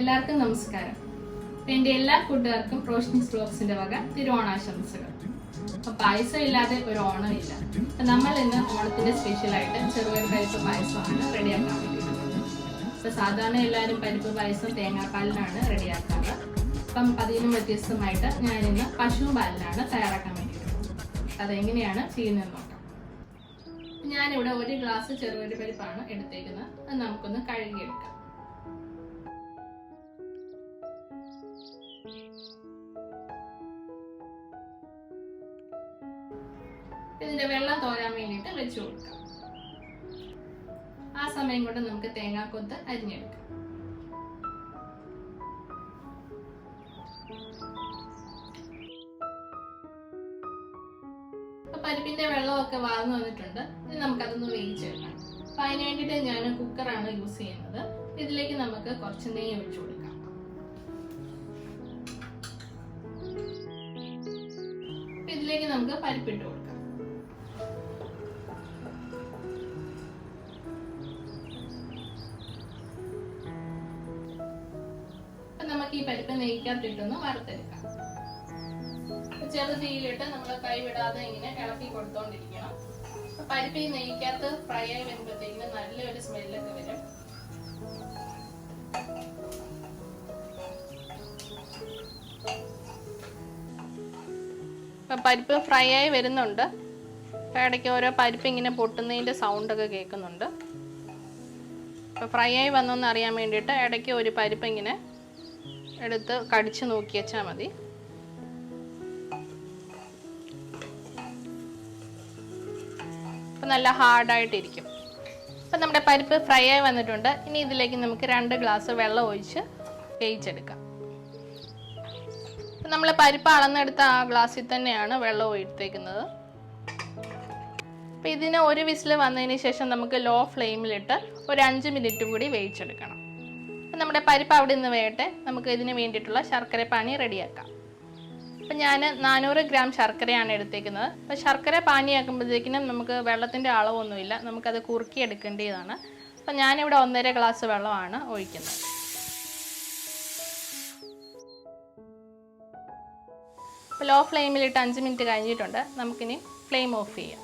എല്ലാവർക്കും നമസ്കാരം. എൻ്റെ എല്ലാ കൂട്ടുകാർക്കും റോഷിനിസ് ബ്ലോഗ്സിന്റെ വക തിരുവോണാശംസകൾ. അപ്പൊ പായസം ഇല്ലാതെ ഒരു ഓണമില്ല. നമ്മൾ ഇന്ന് ഓണത്തിന്റെ സ്പെഷ്യലായിട്ട് ചെറുപയർ പരിപ്പ് പായസമാണ് റെഡിയാക്കാൻ വേണ്ടിയിട്ടുള്ളത്. അപ്പൊ സാധാരണ എല്ലാവരും പരിപ്പ് പായസം തേങ്ങാപ്പാലിനാണ് റെഡിയാക്കാറ്. അപ്പം അതിനും വ്യത്യസ്തമായിട്ട് ഞാനിന്ന് പശുവും പാലിനാണ് തയ്യാറാക്കാൻ വേണ്ടിയിട്ടുള്ളത്. അതെങ്ങനെയാണ് ചെയ്യുന്നതെന്ന് നോക്കാം. ഞാനിവിടെ 1 ഗ്ലാസ് ചെറുപയർ പരിപ്പാണ് എടുത്തേക്കുന്നത്. അത് നമുക്കൊന്ന് കഴുകിയെടുക്കാം. ഇതിന്റെ വെള്ളം തോരാൻ വേണ്ടിയിട്ട് വെച്ചു കൊടുക്കാം. ആ സമയം കൊണ്ട് നമുക്ക് തേങ്ങാക്കൊത്ത് അരിഞ്ഞെടുക്കാം. പരിപ്പിന്റെ വെള്ളമൊക്കെ വാർന്നു വന്നിട്ടുണ്ട്. ഇനി നമുക്കതൊന്ന് വേവിച്ചെടുക്കാം. അപ്പൊ അതിന് വേണ്ടിയിട്ട് ഞാൻ കുക്കറാണ് യൂസ് ചെയ്യുന്നത്. ഇതിലേക്ക് നമുക്ക് കുറച്ച് നെയ്യ് ഒഴിച്ചു കൊടുക്കാം. ഇതിലേക്ക് നമുക്ക് പരിപ്പിട്ട് കൊടുക്കാം. നമുക്ക് ഈ പരിപ്പ് നെയ്ക്കകത്തിട്ടൊന്ന് വറുത്തെടുക്കാം. ചെറു തീയിലിട്ട് നമ്മൾ കൈ വിടാതെ ഇങ്ങനെ ഇളക്കി കൊടുത്തോണ്ടിരിക്കണം. പരിപ്പ് ഈ നെയ്ക്കകത്ത് ഫ്രൈ ആയി വരുമ്പോഴത്തേക്കിന് നല്ലൊരു സ്മെല്ലൊക്കെ വരും. പരിപ്പ് ഫ്രൈ ആയി വരുന്നുണ്ട്. ഇടയ്ക്ക് ഓരോ പരിപ്പ് ഇങ്ങനെ പൊട്ടുന്നതിൻ്റെ സൗണ്ടൊക്കെ കേൾക്കുന്നുണ്ട്. ഫ്രൈ ആയി വന്നോന്ന് അറിയാൻ വേണ്ടിയിട്ട് ഇടയ്ക്ക് ഒരു പരിപ്പ് ഇങ്ങനെ എടുത്ത് കടിച്ചു നോക്കി വെച്ചാൽ മതി. അപ്പം നല്ല ഹാർഡായിട്ടിരിക്കും. അപ്പം നമ്മുടെ പരിപ്പ് ഫ്രൈ ആയി വന്നിട്ടുണ്ട്. ഇനി ഇതിലേക്ക് നമുക്ക് 2 ഗ്ലാസ് വെള്ളം ഒഴിച്ച് വേവിച്ചെടുക്കാം. അപ്പം നമ്മൾ പരിപ്പ് അളന്നെടുത്ത ആ ഗ്ലാസ്സിൽ തന്നെയാണ് വെള്ളം ഒഴിത്തേക്കുന്നത്. അപ്പം ഇതിന് 1 വിസിൽ വന്നതിന് ശേഷം നമുക്ക് ലോ ഫ്ലെയിമിലിട്ട് ഒരു 5 മിനിറ്റ് കൂടി വേവിച്ചെടുക്കണം. അപ്പം നമ്മുടെ പരിപ്പ് അവിടെ നിന്ന് വേട്ടെ. നമുക്ക് ഇതിന് വേണ്ടിയിട്ടുള്ള ശർക്കര പാനി റെഡിയാക്കാം. അപ്പം ഞാൻ 400 ഗ്രാം ശർക്കരയാണ് എടുത്തേക്കുന്നത്. അപ്പം ശർക്കര പാനിയാക്കുമ്പോഴത്തേക്കിനും നമുക്ക് വെള്ളത്തിൻ്റെ അളവൊന്നുമില്ല, നമുക്കത് കുറുക്കി എടുക്കേണ്ടതാണ്. അപ്പം ഞാനിവിടെ 1.5 ഗ്ലാസ് വെള്ളമാണ് ഒഴിക്കുന്നത്. അപ്പോൾ ലോ ഫ്ലെയിമിലിട്ട് 5 മിനിറ്റ് കഴിഞ്ഞിട്ടുണ്ട്. നമുക്കിനി ഫ്ലെയിം ഓഫ് ചെയ്യാം.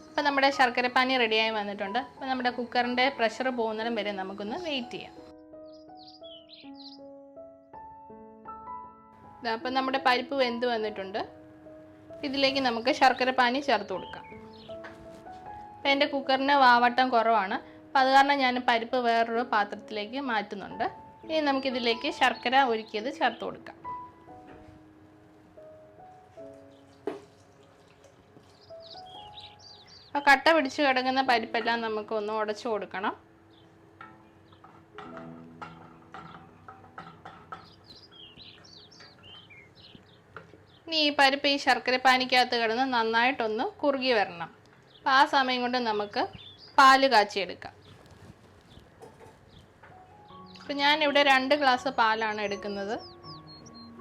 അപ്പോൾ നമ്മുടെ ശർക്കര പാനി റെഡിയായി വന്നിട്ടുണ്ട്. അപ്പോൾ നമ്മുടെ കുക്കറിൻ്റെ പ്രഷർ പോകുന്നതിനും വരെ നമുക്കൊന്ന് വെയിറ്റ് ചെയ്യാം. അപ്പോൾ നമ്മുടെ പരിപ്പ് വെന്ത് വന്നിട്ടുണ്ട്. ഇതിലേക്ക് നമുക്ക് ശർക്കര പാനി ചേർത്ത് കൊടുക്കാം. അപ്പോൾ എൻ്റെ കുക്കറിന് വാവട്ടം കുറവാണ്. അപ്പോൾ അത് കാരണം ഞാൻ പരിപ്പ് വേറൊരു പാത്രത്തിലേക്ക് മാറ്റുന്നുണ്ട്. ഇനി നമുക്കിതിലേക്ക് ശർക്കര ഉരുക്കിയത് ചേർത്ത് കൊടുക്കാം. അപ്പോൾ കട്ട പിടിച്ച് കിടക്കുന്ന പരിപ്പെല്ലാം നമുക്കൊന്ന് ഉടച്ചു കൊടുക്കണം. ഇനി ഈ പരിപ്പ് ഈ ശർക്കര പാനിക്കകത്ത് കിടന്ന് നന്നായിട്ടൊന്ന് കുറുകി വരണം. അപ്പോൾ ആ സമയം കൊണ്ട് നമുക്ക് പാല് കാച്ചിയെടുക്കാം. അപ്പോൾ ഞാനിവിടെ 2 ഗ്ലാസ് പാലാണ് എടുക്കുന്നത്.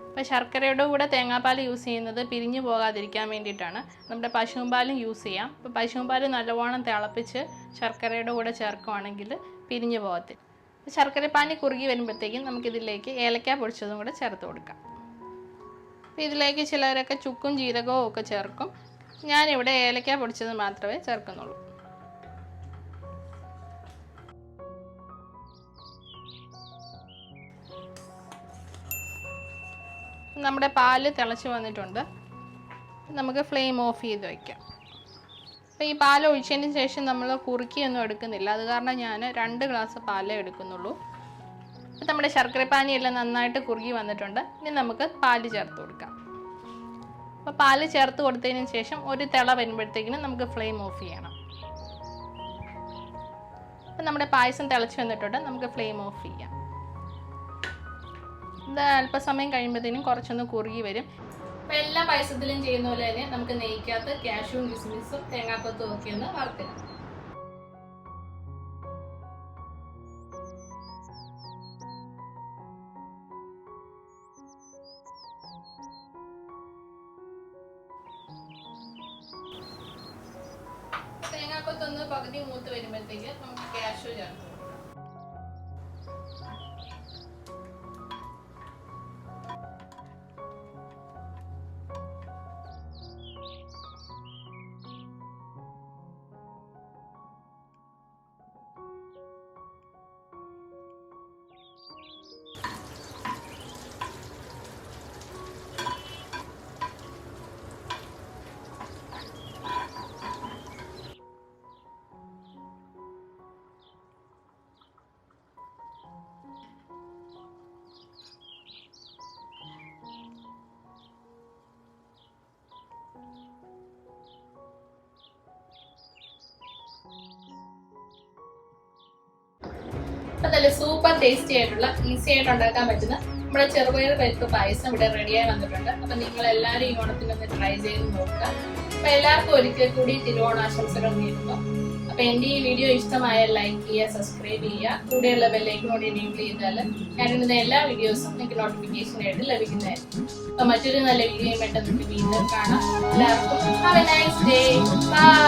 അപ്പോൾ ശർക്കരയുടെ കൂടെ തേങ്ങാപ്പാൽ യൂസ് ചെയ്യുന്നത് പിരിഞ്ഞു പോകാതിരിക്കാൻ വേണ്ടിയിട്ടാണ്. നമ്മുടെ പശുവും പാലും യൂസ് ചെയ്യാം. അപ്പോൾ പശുവും പാൽ നല്ലവണ്ണം തിളപ്പിച്ച് ശർക്കരയുടെ കൂടെ ചേർക്കുവാണെങ്കിൽ പിരിഞ്ഞു പോകത്തില്ല. ശർക്കര പാനി കുറുകി വരുമ്പോഴത്തേക്കും നമുക്കിതിലേക്ക് ഏലക്ക പൊടിച്ചതും കൂടെ ചേർത്ത് കൊടുക്കാം. ഇതിലേക്ക് ചിലരൊക്കെ ചുക്കും ജീരകവും ഒക്കെ ചേർക്കും. ഞാനിവിടെ ഏലക്ക പൊടിച്ചത് മാത്രമേ ചേർക്കുന്നുള്ളൂ. നമ്മുടെ പാല് തിളച്ച് വന്നിട്ടുണ്ട്. നമുക്ക് ഫ്ലെയിം ഓഫ് ചെയ്ത് വയ്ക്കാം. അപ്പോൾ ഈ പാൽ ഒഴിച്ചതിന് ശേഷം നമ്മൾ കുറുക്കിയൊന്നും എടുക്കുന്നില്ല. അത് കാരണം ഞാൻ 2 ഗ്ലാസ് പാലേ എടുക്കുന്നുള്ളൂ. അപ്പോൾ നമ്മുടെ ശർക്കര പാനിയെല്ലാം നന്നായിട്ട് കുറുകി വന്നിട്ടുണ്ട്. ഇനി നമുക്ക് പാല് ചേർത്ത് കൊടുക്കാം. അപ്പോൾ പാല് ചേർത്ത് കൊടുത്തതിന് ശേഷം ഒരു തിള വരുമ്പോഴത്തേക്കിനും നമുക്ക് ഫ്ലെയിം ഓഫ് ചെയ്യണം. അപ്പോൾ നമ്മുടെ പായസം തിളച്ച് വന്നിട്ടുണ്ട്. നമുക്ക് ഫ്ലെയിം ഓഫ് ചെയ്യാം. ഇത് അല്പസമയം കഴിയുമ്പോഴത്തേനും കുറച്ചൊന്ന് കുറുകി വരും. അപ്പോൾ എല്ലാ പായസത്തിലും ചെയ്യുന്ന പോലെ തന്നെ നമുക്ക് നെയ്ക്കകത്ത് കാഷ്യൂവും കിസ്മിസും തേങ്ങാക്കൊത്തും ഒക്കെ ഒന്ന് വറുത്തിടാം. തേങ്ങാക്കൊത്തൊന്ന് പകുതി മൂത്ത് വരുമ്പോഴത്തേക്ക് നമുക്ക് കാഷ്യൂ ചേർത്ത് കൊടുക്കാം. അതല്ല സൂപ്പർ ടേസ്റ്റി ആയിട്ടുള്ള ഈസി ആയിട്ട് ഉണ്ടാക്കാൻ പറ്റുന്ന നമ്മുടെ ചെറുപയർ പരിപ്പ് പായസം ഇവിടെ റെഡിയായി വന്നിട്ടുണ്ട്. അപ്പൊ നിങ്ങൾ എല്ലാവരും ഈ ഓണത്തിനൊന്ന് ട്രൈ ചെയ്ത് നോക്കുക. അപ്പൊ എല്ലാവർക്കും ഒരിക്കൽ കൂടി തിരുവോണാശംസകൾ നേരുന്നു. അപ്പൊ എന്റെ ഈ വീഡിയോ ഇഷ്ടമായാൽ ലൈക്ക് ചെയ്യുക, സബ്സ്ക്രൈബ് ചെയ്യുക, കൂടെയുള്ള ബെല്ലൈക്കൺ കൂടി എനേബിൾ ചെയ്താൽ ഞാനിടുന്ന എല്ലാ വീഡിയോസും നിങ്ങൾക്ക് നോട്ടിഫിക്കേഷൻ ആയിട്ട് ലഭിക്കുന്നതായിരിക്കും. അപ്പൊ മറ്റൊരു നല്ല വീഡിയോ പെട്ടെന്ന് വീണ്ടും കാണാം. എല്ലാവർക്കും have a nice day. By.